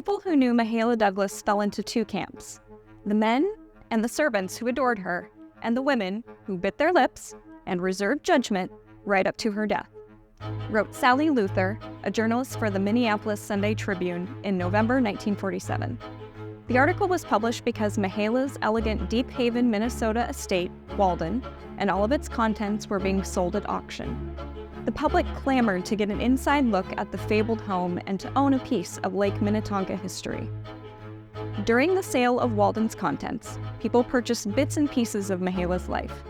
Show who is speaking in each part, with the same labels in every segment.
Speaker 1: people who knew Mahala Douglas fell into two camps: the men and the servants who adored her, and the women who bit their lips and reserved judgment right up to her death, wrote Sally Luther, a journalist for the Minneapolis Sunday Tribune, in November 1947. The article was published because Mahala's elegant Deep Haven, Minnesota estate, Waldon, and all of its contents were being sold at auction. The public clamored to get an inside look at the fabled home and to own a piece of Lake Minnetonka history. During the sale of Waldon's contents, people purchased bits and pieces of Mahala's life.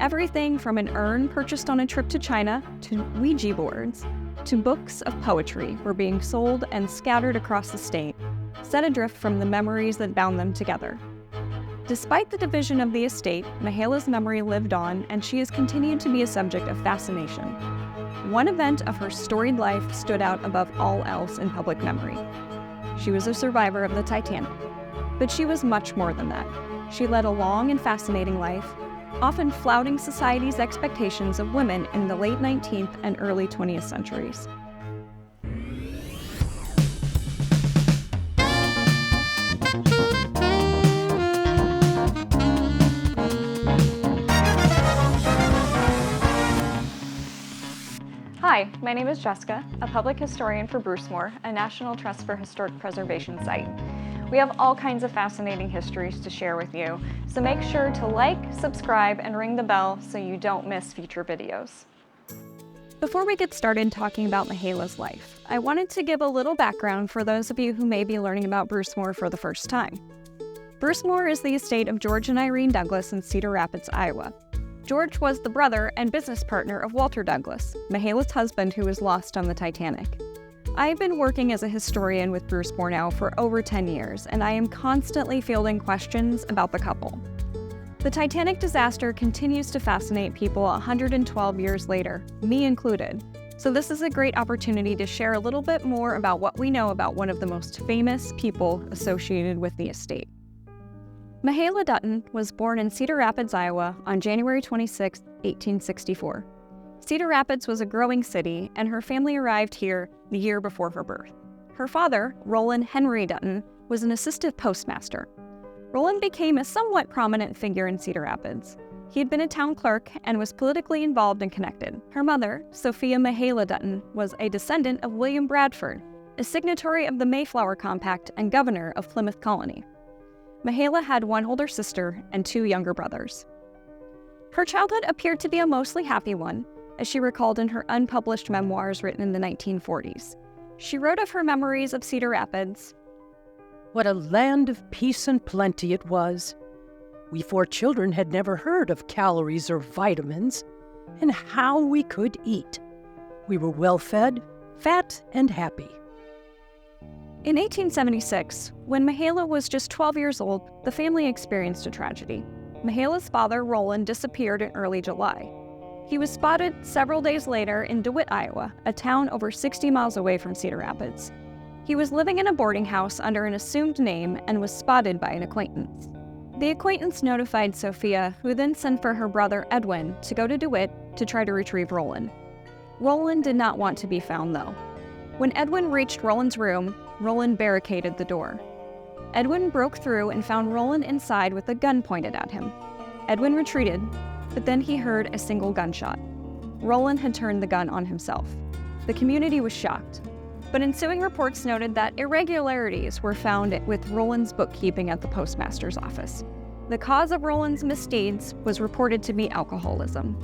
Speaker 1: Everything from an urn purchased on a trip to China to Ouija boards to books of poetry were being sold and scattered across the state, set adrift from the memories that bound them together. Despite the division of the estate, Mahala's memory lived on, and she has continued to be a subject of fascination. One event of her storied life stood out above all else in public memory. She was a survivor of the Titanic, but she was much more than that. She led a long and fascinating life, often flouting society's expectations of women in the late 19th and early 20th centuries. Hi, my name is Jessica, a public historian for Brucemore, a National Trust for Historic Preservation site. We have all kinds of fascinating histories to share with you, so make sure to like, subscribe, and ring the bell so you don't miss future videos. Before we get started talking about Mahala's life, I wanted to give a little background for those of you who may be learning about Brucemore for the first time. Brucemore is the estate of George and Irene Douglas in Cedar Rapids, Iowa. George was the brother and business partner of Walter Douglas, Mahala's husband who was lost on the Titanic. I've been working as a historian with Brucemore now for over 10 years, and I am constantly fielding questions about the couple. The Titanic disaster continues to fascinate people 112 years later, me included, so this is a great opportunity to share a little bit more about what we know about one of the most famous people associated with the estate. Mahala Dutton was born in Cedar Rapids, Iowa on January 26, 1864. Cedar Rapids was a growing city, and her family arrived here the year before her birth. Her father, Roland Henry Dutton, was an assistant postmaster. Roland became a somewhat prominent figure in Cedar Rapids. He had been a town clerk and was politically involved and connected. Her mother, Sophia Mahala Dutton, was a descendant of William Bradford, a signatory of the Mayflower Compact and governor of Plymouth Colony. Mahala had one older sister and two younger brothers. Her childhood appeared to be a mostly happy one, as she recalled in her unpublished memoirs written in the 1940s. She wrote of her memories of Cedar Rapids,
Speaker 2: "What a land of peace and plenty it was. We four children had never heard of calories or vitamins, and how we could eat. We were well fed, fat, and happy."
Speaker 1: In 1876, when Mahala was just 12 years old, the family experienced a tragedy. Mahala's father, Roland, disappeared in early July. He was spotted several days later in DeWitt, Iowa, a town over 60 miles away from Cedar Rapids. He was living in a boarding house under an assumed name and was spotted by an acquaintance. The acquaintance notified Sophia, who then sent for her brother Edwin to go to DeWitt to try to retrieve Roland. Roland did not want to be found, though. When Edwin reached Roland's room, Roland barricaded the door. Edwin broke through and found Roland inside with a gun pointed at him. Edwin retreated, but then he heard a single gunshot. Roland had turned the gun on himself. The community was shocked, but ensuing reports noted that irregularities were found with Roland's bookkeeping at the postmaster's office. The cause of Roland's misdeeds was reported to be alcoholism.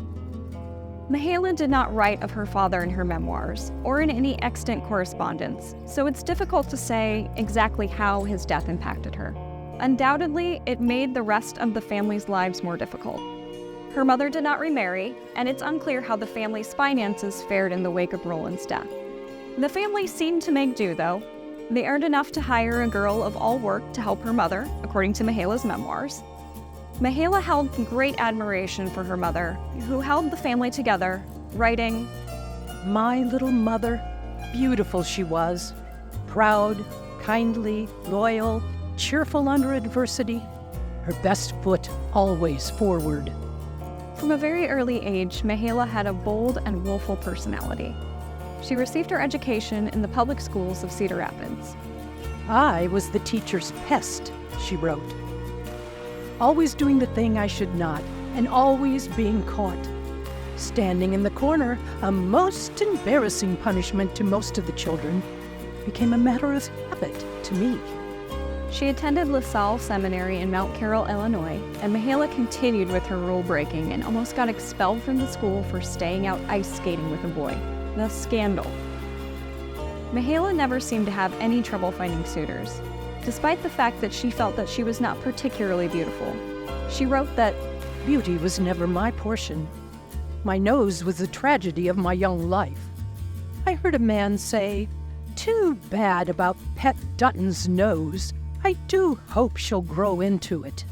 Speaker 1: Mahala did not write of her father in her memoirs, or in any extant correspondence, so it's difficult to say exactly how his death impacted her. Undoubtedly, it made the rest of the family's lives more difficult. Her mother did not remarry, and it's unclear how the family's finances fared in the wake of Roland's death. The family seemed to make do, though. They earned enough to hire a girl of all work to help her mother, according to Mahala's memoirs. Mahala held great admiration for her mother, who held the family together, writing,
Speaker 2: "My little mother, beautiful she was, proud, kindly, loyal, cheerful under adversity, her best foot always forward."
Speaker 1: From a very early age, Mahala had a bold and willful personality. She received her education in the public schools of Cedar Rapids.
Speaker 2: I was the teacher's pest, she wrote. Always doing the thing I should not, and always being caught. Standing in the corner, a most embarrassing punishment to most of the children, became a matter of habit to me.
Speaker 1: She attended LaSalle Seminary in Mount Carroll, Illinois, and Mahala continued with her rule breaking and almost got expelled from the school for staying out ice skating with a boy. The scandal. Mahala never seemed to have any trouble finding suitors, despite the fact that she felt that she was not particularly beautiful. She wrote that,
Speaker 2: "Beauty was never my portion. My nose was the tragedy of my young life. I heard a man say, 'Too bad about Pet Dutton's nose. I do hope she'll grow into it.'"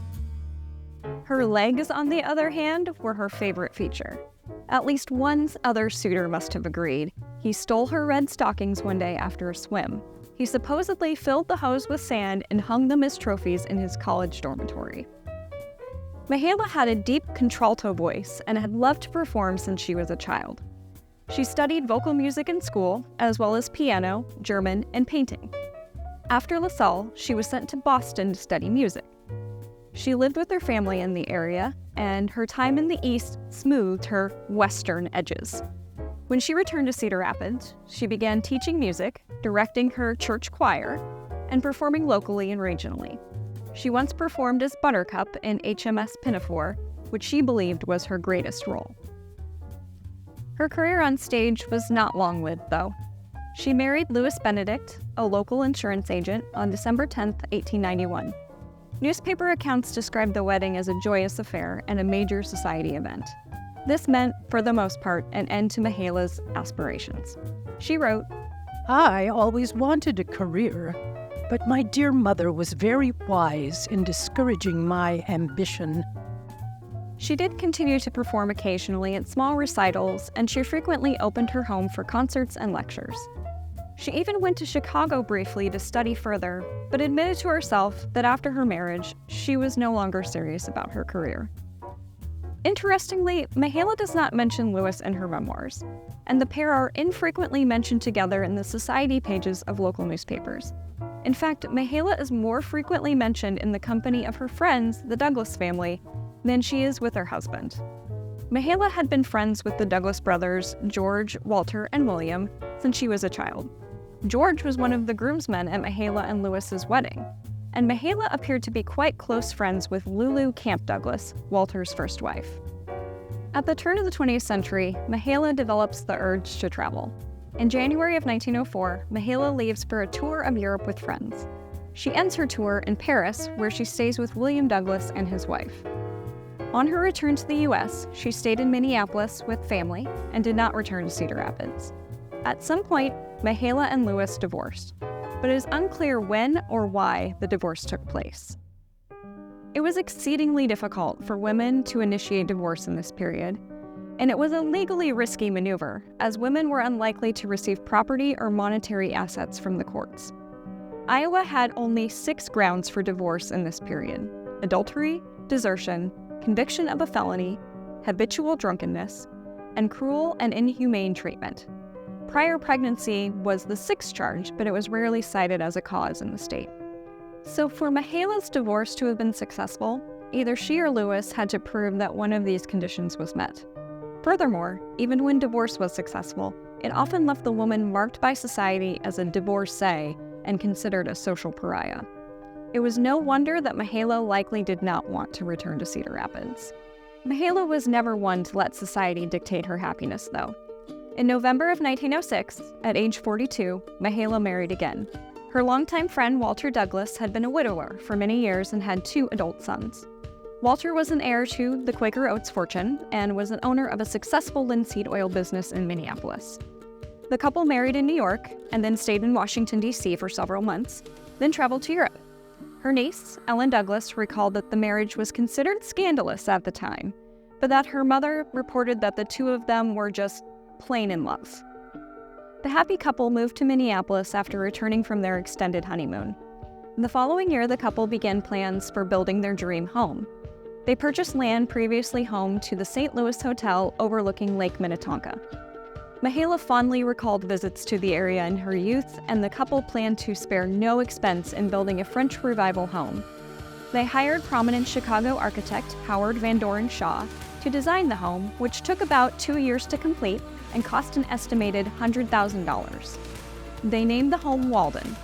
Speaker 1: Her legs, on the other hand, were her favorite feature. At least one other suitor must have agreed. He stole her red stockings one day after a swim. He supposedly filled the hose with sand and hung them as trophies in his college dormitory. Mahala had a deep contralto voice and had loved to perform since she was a child. She studied vocal music in school, as well as piano, German, and painting. After LaSalle, she was sent to Boston to study music. She lived with her family in the area, and her time in the East smoothed her Western edges. When she returned to Cedar Rapids, she began teaching music, directing her church choir, and performing locally and regionally. She once performed as Buttercup in HMS Pinafore, which she believed was her greatest role. Her career on stage was not long-lived, though. She married Louis Benedict, a local insurance agent, on December 10, 1891. Newspaper accounts described the wedding as a joyous affair and a major society event. This meant, for the most part, an end to Mahala's aspirations. She wrote,
Speaker 2: "I always wanted a career, but my dear mother was very wise in discouraging my ambition."
Speaker 1: She did continue to perform occasionally at small recitals, and she frequently opened her home for concerts and lectures. She even went to Chicago briefly to study further, but admitted to herself that after her marriage, she was no longer serious about her career. Interestingly, Mahala does not mention Louis in her memoirs, and the pair are infrequently mentioned together in the society pages of local newspapers. In fact, Mahala is more frequently mentioned in the company of her friends, the Douglas family, than she is with her husband. Mahala had been friends with the Douglas brothers, George, Walter, and William, since she was a child. George was one of the groomsmen at Mahala and Louis's wedding, and Mahala appeared to be quite close friends with Lulu Camp Douglas, Walter's first wife. At the turn of the 20th century, Mahala develops the urge to travel. In January of 1904, Mahala leaves for a tour of Europe with friends. She ends her tour in Paris, where she stays with William Douglas and his wife. On her return to the U.S., she stayed in Minneapolis with family and did not return to Cedar Rapids. At some point, Mahala and Louis divorced, but it is unclear when or why the divorce took place. It was exceedingly difficult for women to initiate divorce in this period, and it was a legally risky maneuver, as women were unlikely to receive property or monetary assets from the courts. Iowa had only 6 grounds for divorce in this period: adultery, desertion, conviction of a felony, habitual drunkenness, and cruel and inhumane treatment. Prior pregnancy was the 6th charge, but it was rarely cited as a cause in the state. So for Mahala's divorce to have been successful, either she or Louis had to prove that one of these conditions was met. Furthermore, even when divorce was successful, it often left the woman marked by society as a divorcee and considered a social pariah. It was no wonder that Mahala likely did not want to return to Cedar Rapids. Mahala was never one to let society dictate her happiness, though. In November of 1906, at age 42, Mahala married again. Her longtime friend Walter Douglas had been a widower for many years and had 2 adult sons. Walter was an heir to the Quaker Oats fortune and was an owner of a successful linseed oil business in Minneapolis. The couple married in New York and then stayed in Washington, D.C. for several months, then traveled to Europe. Her niece, Ellen Douglas, recalled that the marriage was considered scandalous at the time, but that her mother reported that the 2 of them were just plain in love. The happy couple moved to Minneapolis after returning from their extended honeymoon. The following year, the couple began plans for building their dream home. They purchased land previously home to the St. Louis Hotel overlooking Lake Minnetonka. Mahala fondly recalled visits to the area in her youth, and the couple planned to spare no expense in building a French Revival home. They hired prominent Chicago architect Howard Van Doren Shaw to design the home, which took about 2 years to complete and cost an estimated $100,000. They named the home Waldon,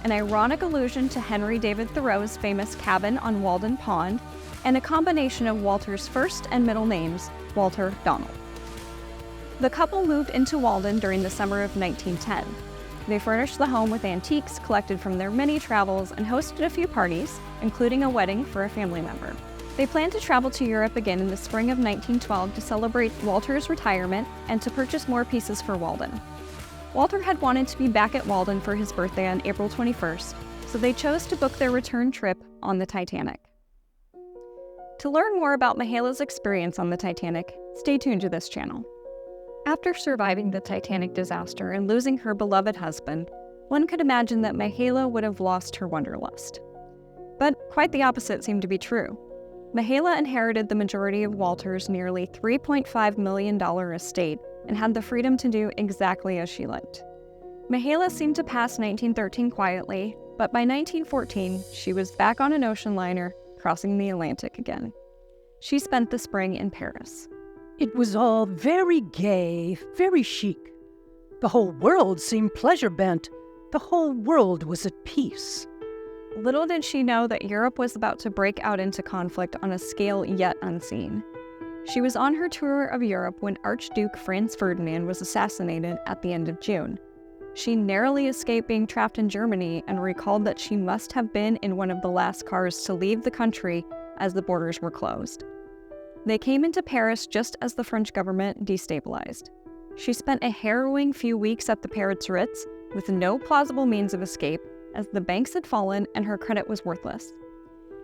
Speaker 1: an ironic allusion to Henry David Thoreau's famous cabin on Waldon Pond, and a combination of Walter's first and middle names, Walter Donald. The couple moved into Waldon during the summer of 1910. They furnished the home with antiques collected from their many travels and hosted a few parties, including a wedding for a family member. They planned to travel to Europe again in the spring of 1912 to celebrate Walter's retirement and to purchase more pieces for Waldon. Walter had wanted to be back at Waldon for his birthday on April 21st, so they chose to book their return trip on the Titanic. To learn more about Mahala's experience on the Titanic, stay tuned to this channel. After surviving the Titanic disaster and losing her beloved husband, one could imagine that Mahala would have lost her wanderlust. But quite the opposite seemed to be true. Mahala inherited the majority of Walter's nearly $3.5 million estate and had the freedom to do exactly as she liked. Mahala seemed to pass 1913 quietly, but by 1914, she was back on an ocean liner, crossing the Atlantic again. She spent the spring in Paris.
Speaker 2: It was all very gay, very chic. The whole world seemed pleasure-bent. The whole world was at peace.
Speaker 1: Little did she know that Europe was about to break out into conflict on a scale yet unseen. She was on her tour of Europe when Archduke Franz Ferdinand was assassinated at the end of June. She narrowly escaped being trapped in Germany and recalled that she must have been in one of the last cars to leave the country as the borders were closed. They came into Paris just as the French government destabilized. She spent a harrowing few weeks at the Paris Ritz with no plausible means of escape, as the banks had fallen and her credit was worthless.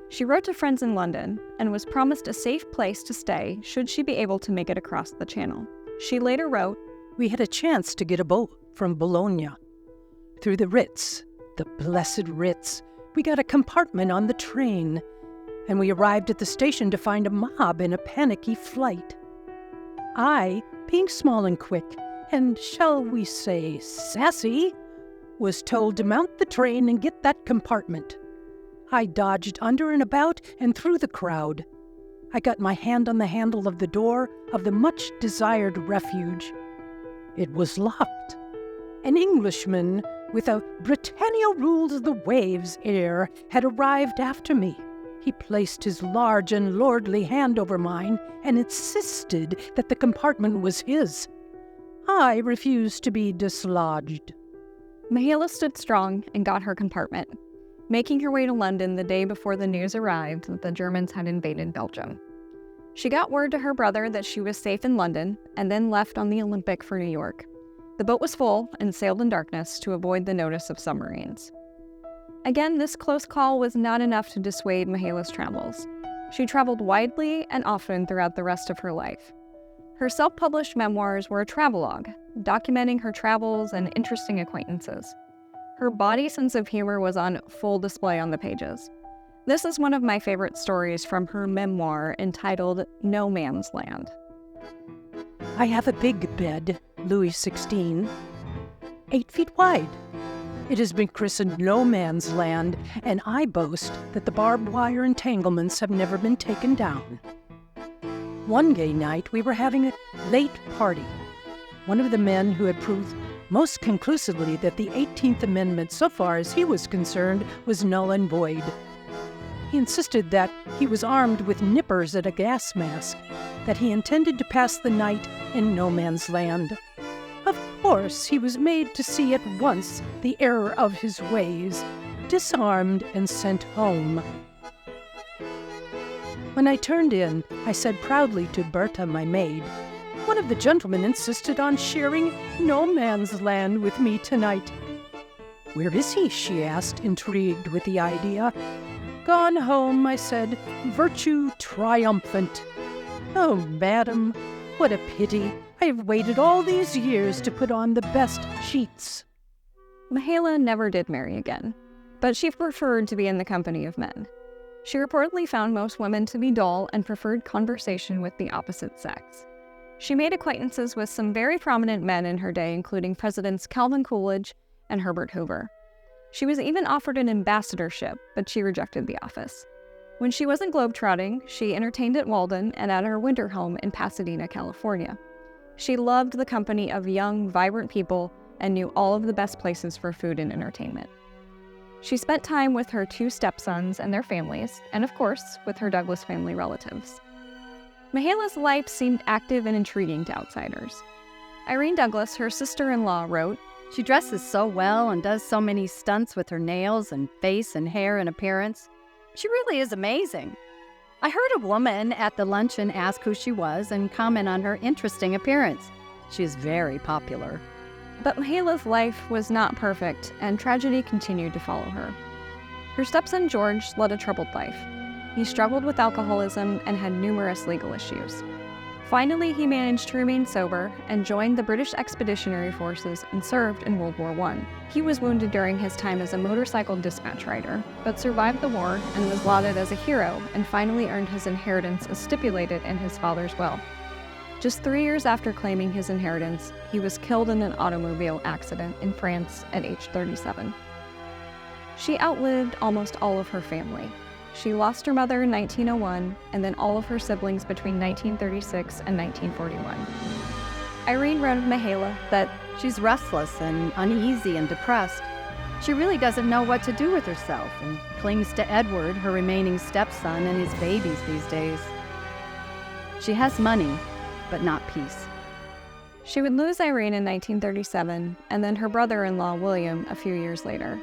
Speaker 1: She wrote to friends in London and was promised a safe place to stay should she be able to make it across the channel. She later wrote,
Speaker 2: "We had a chance to get a boat from Bologna. Through the Ritz, the blessed Ritz, we got a compartment on the train, and we arrived at the station to find a mob in a panicky flight. I, being small and quick, and shall we say sassy, was told to mount the train and get that compartment. I dodged under and about and through the crowd. I got my hand on the handle of the door of the much-desired refuge. It was locked. An Englishman with a Britannia rules the waves air had arrived after me. He placed his large and lordly hand over mine and insisted that the compartment was his. I refused to be dislodged."
Speaker 1: Mahala stood strong and got her compartment, making her way to London the day before the news arrived that the Germans had invaded Belgium. She got word to her brother that she was safe in London and then left on the Olympic for New York. The boat was full and sailed in darkness to avoid the notice of submarines. Again, this close call was not enough to dissuade Mahala's travels. She traveled widely and often throughout the rest of her life. Her self-published memoirs were a travelogue, documenting her travels and interesting acquaintances. Her body sense of humor was on full display on the pages. This is one of my favorite stories from her memoir entitled No Man's Land.
Speaker 2: "I have a big bed, Louis XVI, 8 feet wide. It has been christened No Man's Land, and I boast that the barbed wire entanglements have never been taken down. One gay night, we were having a late party. One of the men who had proved most conclusively that the 18th Amendment, so far as he was concerned, was null and void. He insisted that he was armed with nippers and a gas mask, that he intended to pass the night in No Man's Land. Of course, he was made to see at once the error of his ways, disarmed and sent home. When I turned in, I said proudly to Berta, my maid, 'One of the gentlemen insisted on sharing No Man's Land with me tonight.' 'Where is he?' she asked, intrigued with the idea. 'Gone home,' I said, virtue triumphant. 'Oh, madam, what a pity. I have waited all these years to put on the best sheets.'"
Speaker 1: Mahala never did marry again, but she preferred to be in the company of men. She reportedly found most women to be dull and preferred conversation with the opposite sex. She made acquaintances with some very prominent men in her day, including Presidents Calvin Coolidge and Herbert Hoover. She was even offered an ambassadorship, but she rejected the office. When she wasn't globetrotting, she entertained at Waldon and at her winter home in Pasadena, California. She loved the company of young, vibrant people and knew all of the best places for food and entertainment. She spent time with her 2 stepsons and their families, and of course, with her Douglas family relatives. Mahala's life seemed active and intriguing to outsiders. Irene Douglas, her sister-in-law, wrote,
Speaker 3: "She dresses so well and does so many stunts with her nails and face and hair and appearance. She really is amazing. I heard a woman at the luncheon ask who she was and comment on her interesting appearance. She is very popular."
Speaker 1: But Mahala's life was not perfect, and tragedy continued to follow her. Her stepson George led a troubled life. He struggled with alcoholism and had numerous legal issues. Finally, he managed to remain sober and joined the British Expeditionary Forces and served in World War I. He was wounded during his time as a motorcycle dispatch rider, but survived the war and was lauded as a hero and finally earned his inheritance as stipulated in his father's will. Just 3 years after claiming his inheritance, he was killed in an automobile accident in France at age 37. She outlived almost all of her family. She lost her mother in 1901, and then all of her siblings between 1936 and 1941. Irene wrote of Mahala that
Speaker 3: she's restless and uneasy and depressed. She really doesn't know what to do with herself and clings to Edward, her remaining stepson, and his babies these days. She has money, but not peace.
Speaker 1: She would lose Irene in 1937, and then her brother-in-law, William, a few years later.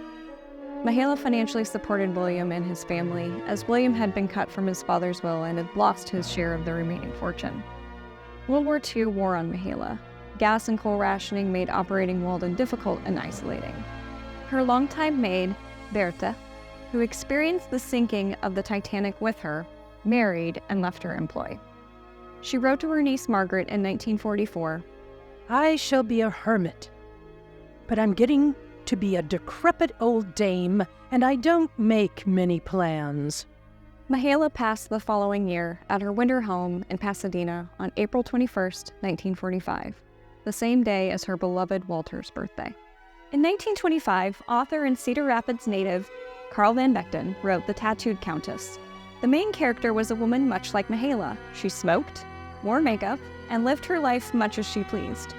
Speaker 1: Mahala financially supported William and his family, as William had been cut from his father's will and had lost his share of the remaining fortune. World War II wore on Mahala. Gas and coal rationing made operating Waldon difficult and isolating. Her longtime maid, Bertha, who experienced the sinking of the Titanic with her, married and left her employ. She wrote to her niece Margaret in 1944,
Speaker 2: "I shall be a hermit, but I'm getting to be a decrepit old dame, and I don't make many plans."
Speaker 1: Mahala passed the following year at her winter home in Pasadena on April 21, 1945, the same day as her beloved Walter's birthday. In 1925, author and Cedar Rapids native Carl Van Vechten wrote The Tattooed Countess. The main character was a woman much like Mahala. She smoked, wore makeup, and lived her life much as she pleased.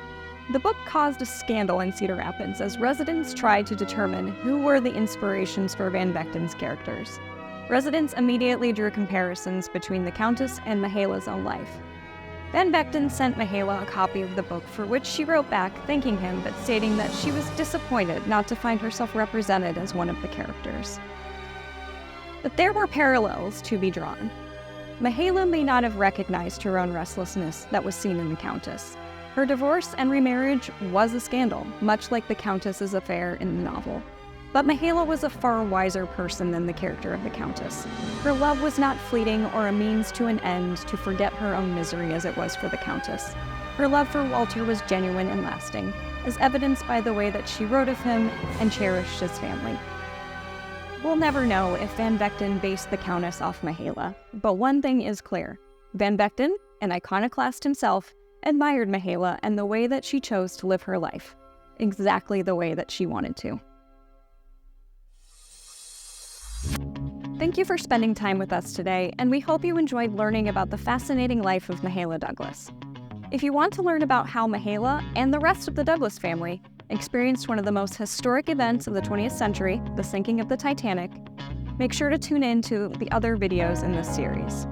Speaker 1: The book caused a scandal in Cedar Rapids as residents tried to determine who were the inspirations for Van Vechten's characters. Residents immediately drew comparisons between the Countess and Mahala's own life. Van Vechten sent Mahala a copy of the book, for which she wrote back thanking him but stating that she was disappointed not to find herself represented as one of the characters. But there were parallels to be drawn. Mahala may not have recognized her own restlessness that was seen in the Countess. Her divorce and remarriage was a scandal, much like the Countess's affair in the novel. But Mahala was a far wiser person than the character of the Countess. Her love was not fleeting or a means to an end to forget her own misery as it was for the Countess. Her love for Walter was genuine and lasting, as evidenced by the way that she wrote of him and cherished his family. We'll never know if Van Vechten based the Countess off Mahala, but one thing is clear. Van Vechten, an iconoclast himself, admired Mahala and the way that she chose to live her life, exactly the way that she wanted to. Thank you for spending time with us today, and we hope you enjoyed learning about the fascinating life of Mahala Douglas. If you want to learn about how Mahala and the rest of the Douglas family experienced one of the most historic events of the 20th century, the sinking of the Titanic, make sure to tune in to the other videos in this series.